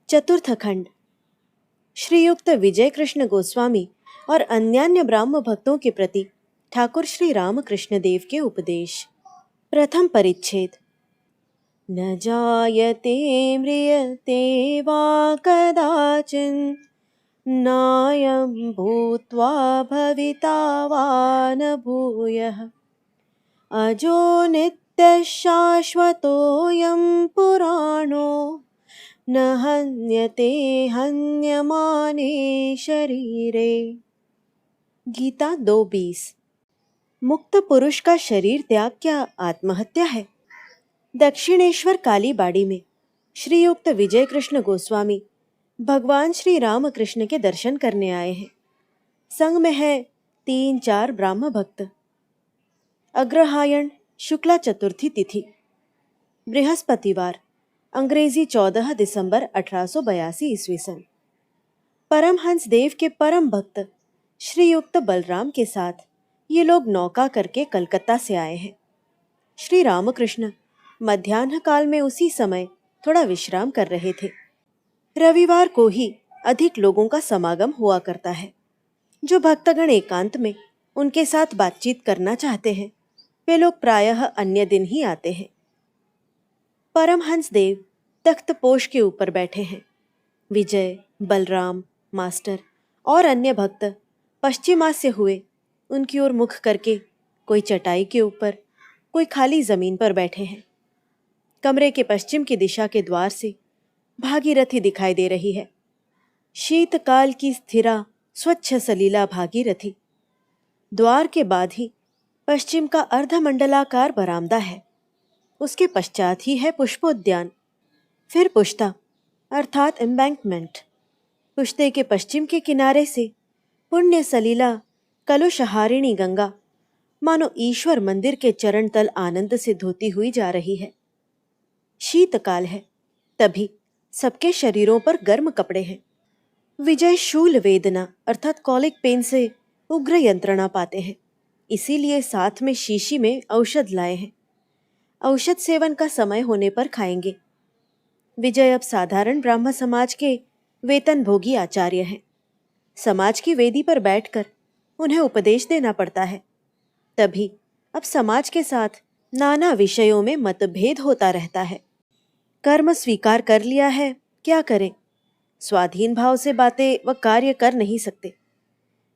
चतुर्थ खंड। श्रीयुक्त विजय कृष्ण गोस्वामी और अन्यान्य ब्राह्म भक्तों के प्रति ठाकुर श्री रामकृष्ण देव के उपदेश। प्रथम परिच्छेद। न जायते म्रियते वा कदाचिन् नायं भूत्वा भविता वा न भूयः अजो नित्यः शाश्वतोऽयं पुराणो न हन्यते हन्यमाने शरीरे। गीता 2:20। मुक्त पुरुष का शरीर त्याग क्या आत्महत्या है? दक्षिणेश्वर कालीबाड़ी में श्रीयुक्त विजय कृष्ण गोस्वामी भगवान श्री रामकृष्ण के दर्शन करने आए हैं। संग में है 3-4 ब्राह्म भक्त। अग्रहायण शुक्ला चतुर्थी तिथि, बृहस्पतिवार, अंग्रेजी 14 दिसंबर 1882 ईस्वी सन। परमहंस देव के परम भक्त श्रीयुक्त बलराम के साथ ये लोग नौका करके कलकत्ता से आए हैं। श्री रामकृष्ण मध्याह्न काल में उसी समय थोड़ा विश्राम कर रहे थे। रविवार को ही अधिक लोगों का समागम हुआ करता है। जो भक्तगण एकांत में उनके साथ बातचीत करना चाहते हैं वे लोग प्रायः अन्य दिन ही आते हैं। परमहंस देव तख्त पोष के ऊपर बैठे हैं। विजय, बलराम, मास्टर और अन्य भक्त पश्चिमास्य हुए उनकी ओर मुख करके कोई चटाई के ऊपर, कोई खाली जमीन पर बैठे हैं। कमरे के पश्चिम की दिशा के द्वार से भागीरथी दिखाई दे रही है। शीतकाल की स्थिरा स्वच्छ सलीला भागीरथी। द्वार के बाद ही पश्चिम का अर्धमंडलाकार बरामदा है। उसके पश्चात ही है पुष्पोद्यान, फिर पुश्ता अर्थात एम्बैंकमेंट। पुश्ते के पश्चिम के किनारे से पुण्य सलीला कलुषहारिणी गंगा मानो ईश्वर मंदिर के चरण तल आनंद से धोती हुई जा रही है। शीतकाल है, तभी सबके शरीरों पर गर्म कपड़े हैं। विजय शूल वेदना अर्थात कॉलिक पेन से उग्र यंत्रणा पाते हैं, इसीलिए साथ में शीशी में औषध लाए हैं। औषध सेवन का समय होने पर खाएंगे। विजय अब साधारण ब्राह्म समाज के वेतन भोगी आचार्य हैं। समाज की वेदी पर बैठकर उन्हें उपदेश देना पड़ता है, तभी अब समाज के साथ नाना विषयों में मतभेद होता रहता है। कर्म स्वीकार कर लिया है, क्या करें? स्वाधीन भाव से बातें व कार्य कर नहीं सकते।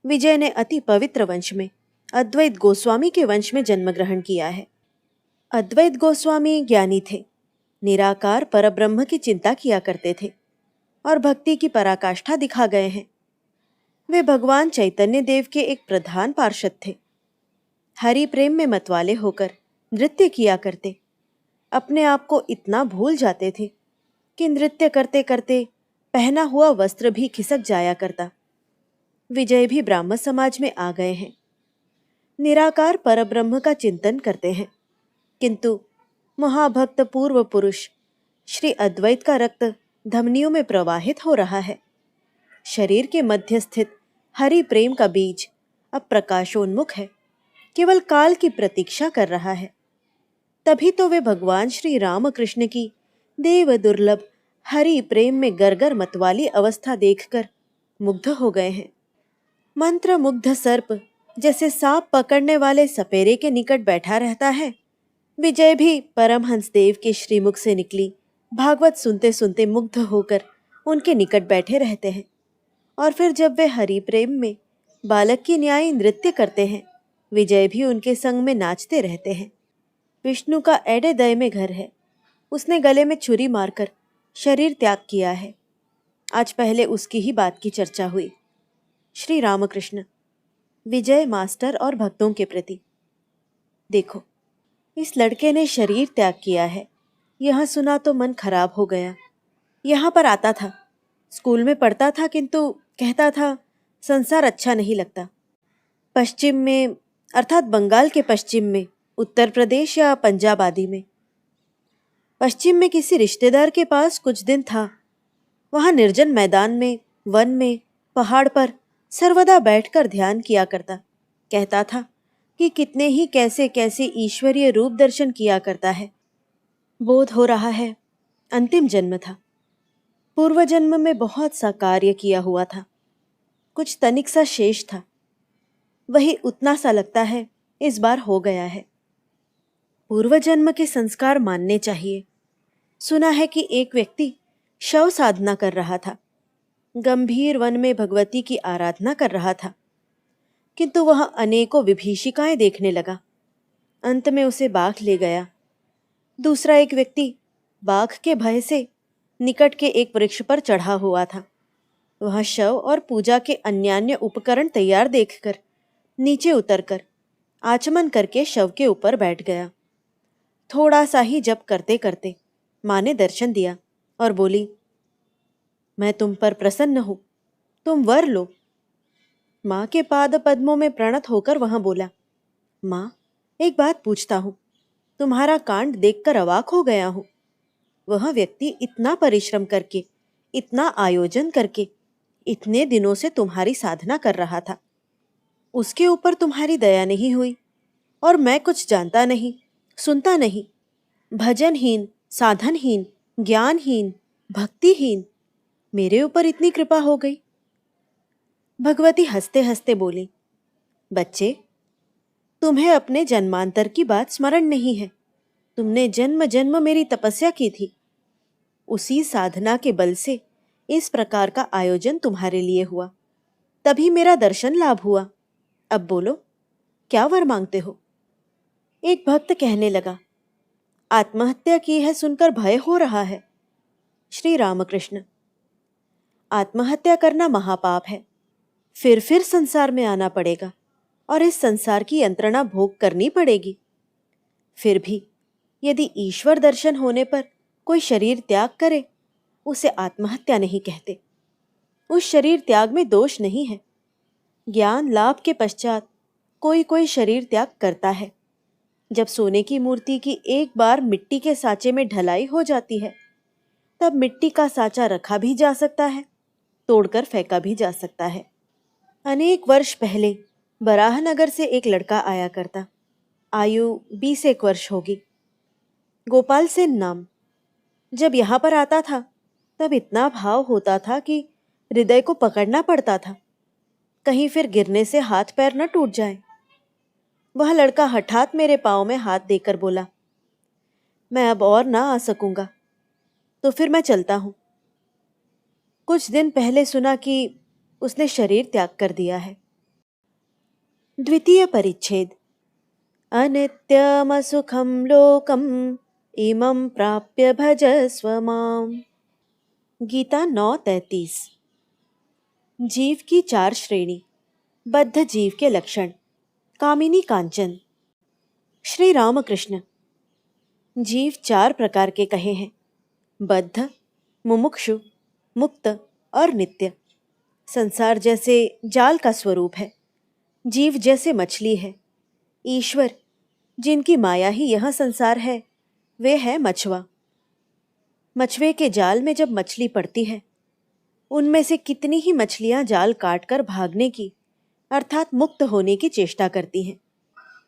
विजय ने अति पवित्र वंश में अद्वैत गोस्वामी के वंश में जन्म ग्रहण किया है। अद्वैत गोस्वामी ज्ञानी थे, निराकार परब्रह्म की चिंता किया करते थे और भक्ति की पराकाष्ठा दिखा गए हैं। वे भगवान चैतन्य देव के एक प्रधान पार्षद थे। हरि प्रेम में मतवाले होकर नृत्य किया करते। अपने आप को इतना भूल जाते थे कि नृत्य करते करते पहना हुआ वस्त्र भी खिसक जाया करता। विजय भी ब्राह्म समाज में आ गए हैं। निराकार परब्रह्म का चिंतन करते हैं, किंतु महाभक्त पूर्व पुरुष श्री अद्वैत का रक्त धमनियों में प्रवाहित हो रहा है। शरीर के मध्य स्थित हरि प्रेम का बीज अब प्रकाशोन्मुख है, केवल काल की प्रतीक्षा कर रहा है। तभी तो वे भगवान श्री रामकृष्ण की देव दुर्लभ हरि प्रेम में गरगर मतवाली अवस्था देखकर मुग्ध हो गए हैं। मंत्र मुग्ध सर्प जैसे सांप पकड़ने वाले सपेरे के निकट बैठा रहता है, विजय भी परमहंस देव के श्रीमुख से निकली भागवत सुनते सुनते मुग्ध होकर उनके निकट बैठे रहते हैं। और फिर जब वे हरि प्रेम में बालक की न्याय नृत्य करते हैं, विजय भी उनके संग में नाचते रहते हैं। विष्णु का एडेदय में घर है। उसने गले में छुरी मारकर शरीर त्याग किया है। आज पहले उसकी ही बात की चर्चा हुई। श्री रामकृष्ण विजय मास्टर और भक्तों के प्रति। देखो, इस लड़के ने शरीर त्याग किया है, यह सुना तो मन खराब हो गया। यहाँ पर आता था, स्कूल में पढ़ता था, किंतु कहता था संसार अच्छा नहीं लगता। पश्चिम में अर्थात बंगाल के पश्चिम में, उत्तर प्रदेश या पंजाब आदि में। पश्चिम में किसी रिश्तेदार के पास कुछ दिन था। वहाँ निर्जन मैदान में, वन में, पहाड़ पर सर्वदा बैठकर ध्यान किया करता। कहता था कि कितने ही कैसे कैसे ईश्वरीय रूप दर्शन किया करता है। बोध हो रहा है अंतिम जन्म था। पूर्व जन्म में बहुत सा कार्य किया हुआ था, कुछ तनिक सा शेष था, वही उतना सा लगता है इस बार हो गया है। पूर्व जन्म के संस्कार मानने चाहिए। सुना है कि एक व्यक्ति शव साधना कर रहा था, गंभीर वन में भगवती की आराधना कर रहा था, किंतु वह अनेकों विभीषिकाएं देखने लगा। अंत में उसे बाघ ले गया। दूसरा एक व्यक्ति बाघ के भय से निकट के एक वृक्ष पर चढ़ा हुआ था। वह शव और पूजा के अन्यान्य उपकरण तैयार देखकर नीचे उतरकर आचमन करके शव के ऊपर बैठ गया। थोड़ा सा ही जप करते करते माँ ने दर्शन दिया और बोली, मैं तुम पर प्रसन्न हूं, तुम वर लो। माँ के पाद पद्मों में प्रणत होकर वह बोला, माँ एक बात पूछता हूं, तुम्हारा कांड देखकर अवाक हो गया हूं। वह व्यक्ति इतना परिश्रम करके, इतना आयोजन करके इतने दिनों से तुम्हारी साधना कर रहा था, उसके ऊपर तुम्हारी दया नहीं हुई, और मैं कुछ जानता नहीं, सुनता नहीं, भजनहीन, साधनहीन, ज्ञानहीन, भक्तिहीन, मेरे ऊपर इतनी कृपा हो गई। भगवती हंसते हंसते बोली, बच्चे, तुम्हें अपने जन्मांतर की बात स्मरण नहीं है। तुमने जन्म जन्म मेरी तपस्या की थी, उसी साधना के बल से इस प्रकार का आयोजन तुम्हारे लिए हुआ, तभी मेरा दर्शन लाभ हुआ। अब बोलो, क्या वर मांगते हो? एक भक्त कहने लगा, आत्महत्या की है सुनकर भय हो रहा है। श्री रामकृष्ण, आत्महत्या करना महापाप है, फिर संसार में आना पड़ेगा और इस संसार की यंत्रणा भोग करनी पड़ेगी। फिर भी यदि ईश्वर दर्शन होने पर कोई शरीर त्याग करे, उसे आत्महत्या नहीं कहते। उस शरीर त्याग में दोष नहीं है। ज्ञान लाभ के पश्चात कोई कोई शरीर त्याग करता है। जब सोने की मूर्ति की एक बार मिट्टी के साँचे में ढलाई हो जाती है, तब मिट्टी का साँचा रखा भी जा सकता है, तोड़कर फेंका भी जा सकता है। अनेक वर्ष पहले बराहनगर से एक लड़का आया करता, आयु 20 वर्ष होगी, गोपाल सेन नाम। जब यहाँ पर आता था तब इतना भाव होता था कि हृदय को पकड़ना पड़ता था, कहीं फिर गिरने से हाथ पैर न टूट जाए। वह लड़का हठात मेरे पाँव में हाथ देकर बोला, मैं अब और ना आ सकूंगा, तो फिर मैं चलता हूँ। कुछ दिन पहले सुना कि उसने शरीर त्याग कर दिया है। द्वितीय परिच्छेद। अनित्यमसुखं लोकम इमं प्राप्य भजस्व माम। गीता 9:33। जीव की 4 श्रेणी, बद्ध जीव के लक्षण, कामिनी कांचन। श्री रामकृष्ण, जीव 4 प्रकार के कहे हैं, बद्ध, मुमुक्षु, मुक्त और नित्य। संसार जैसे जाल का स्वरूप है, जीव जैसे मछली है। ईश्वर, जिनकी माया ही यह संसार है, वे है मछुआ। मछुए के जाल में जब मछली पड़ती है, उनमें से कितनी ही मछलियां जाल काटकर भागने की अर्थात मुक्त होने की चेष्टा करती हैं।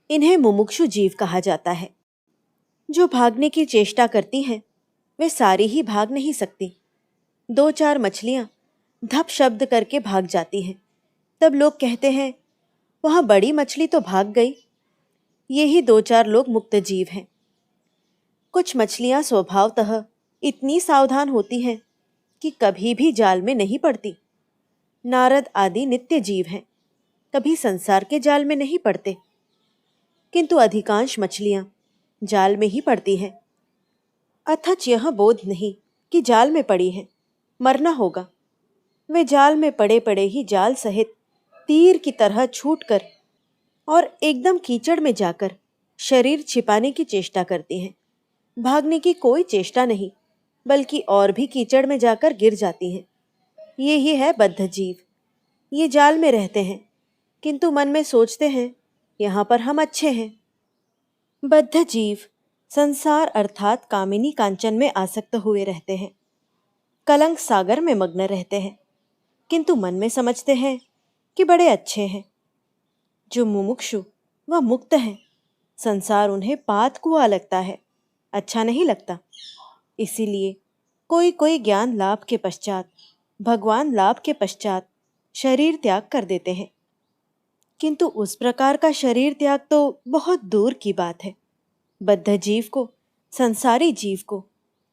इन्हें मुमुक्षु जीव कहा जाता है। जो भागने की चेष्टा करती हैं, वे सारी ही भाग नहीं सकती। 2-4 मछलियां धप शब्द करके भाग जाती हैं, तब लोग कहते हैं, वह बड़ी मछली तो भाग गई। ये ही 2-4 लोग मुक्त जीव हैं। कुछ मछलियां स्वभावतः इतनी सावधान होती हैं कि कभी भी जाल में नहीं पड़ती। नारद आदि नित्य जीव हैं, कभी संसार के जाल में नहीं पड़ते, किंतु अधिकांश मछलियां जाल में ही पड़ती हैं। अथच यह बोध नहीं कि जाल में पड़ी हैं, मरना होगा। वे जाल में पड़े पड़े ही जाल सहित तीर की तरह छूटकर और एकदम कीचड़ में जाकर शरीर छिपाने की चेष्टा करती हैं। भागने की कोई चेष्टा नहीं, बल्कि और भी कीचड़ में जाकर गिर जाती हैं। ये ही है बद्ध जीव। ये जाल में रहते हैं, किंतु मन में सोचते हैं, यहाँ पर हम अच्छे हैं। बद्ध जीव संसार अर्थात कामिनी कांचन में आसक्त हुए रहते हैं, कलंक सागर में मग्न रहते हैं, किंतु मन में समझते हैं कि बड़े अच्छे हैं। जो मुमुक्षु व मुक्त हैं, संसार उन्हें पात कुआ लगता है, अच्छा नहीं लगता। इसीलिए कोई कोई ज्ञान लाभ के पश्चात, भगवान लाभ के पश्चात शरीर त्याग कर देते हैं, किंतु उस प्रकार का शरीर त्याग तो बहुत दूर की बात है। बद्ध जीव को, संसारी जीव को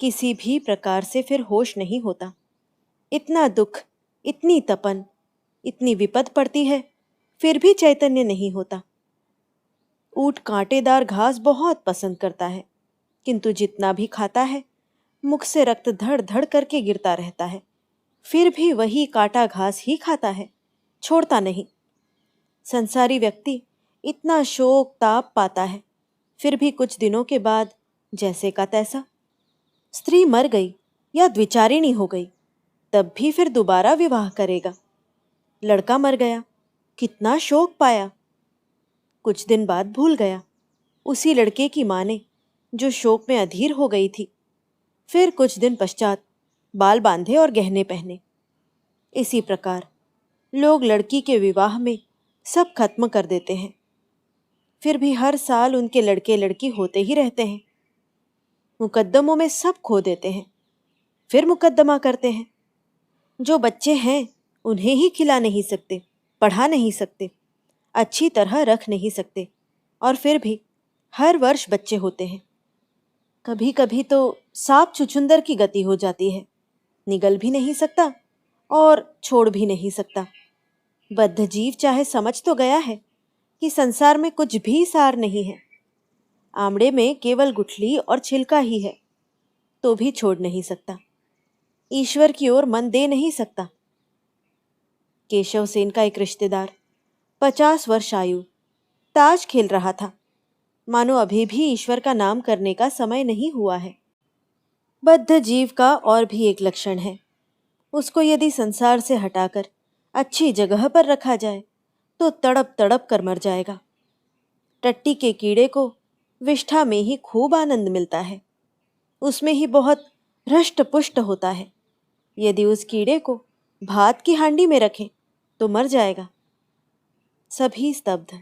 किसी भी प्रकार से फिर होश नहीं होता। इतना दुख, इतनी तपन, इतनी विपद पड़ती है, फिर भी चैतन्य नहीं होता। ऊंट कांटेदार घास बहुत पसंद करता है, किंतु जितना भी खाता है मुख से रक्त धड़ धड़ करके गिरता रहता है, फिर भी वही काटा घास ही खाता है, छोड़ता नहीं। संसारी व्यक्ति इतना शोक ताप पाता है, फिर भी कुछ दिनों के बाद जैसे का तैसा। स्त्री मर गई या द्विचारिणी हो गई, तब भी फिर दोबारा विवाह करेगा। लड़का मर गया, कितना शोक पाया, कुछ दिन बाद भूल गया। उसी लड़के की माँ ने, जो शोक में अधीर हो गई थी, फिर कुछ दिन पश्चात बाल बांधे और गहने पहने। इसी प्रकार लोग लड़की के विवाह में सब खत्म कर देते हैं, फिर भी हर साल उनके लड़के लड़की होते ही रहते हैं। मुकद्दमों में सब खो देते हैं, फिर मुकद्दमा करते हैं। जो बच्चे हैं उन्हें ही खिला नहीं सकते, पढ़ा नहीं सकते, अच्छी तरह रख नहीं सकते, और फिर भी हर वर्ष बच्चे होते हैं। कभी कभी तो सांप छुछुंदर की गति हो जाती है, निगल भी नहीं सकता और छोड़ भी नहीं सकता। बद्ध जीव चाहे समझ तो गया है कि संसार में कुछ भी सार नहीं है, आमड़े में केवल गुठली और छिलका ही है, तो भी छोड़ नहीं सकता, ईश्वर की ओर मन दे नहीं सकता। केशव सेन का एक रिश्तेदार 50 वर्ष आयु ताश खेल रहा था, मानो अभी भी ईश्वर का नाम करने का समय नहीं हुआ है। बद्ध जीव का और भी एक लक्षण है, उसको यदि संसार से हटाकर अच्छी जगह पर रखा जाए तो तड़प तड़प कर मर जाएगा। टट्टी के कीड़े को विष्ठा में ही खूब आनंद मिलता है, उसमें ही बहुत हृष्ट पुष्ट होता है। यदि उस कीड़े को भात की हांडी में रखें तो मर जाएगा। सभी स्तब्ध।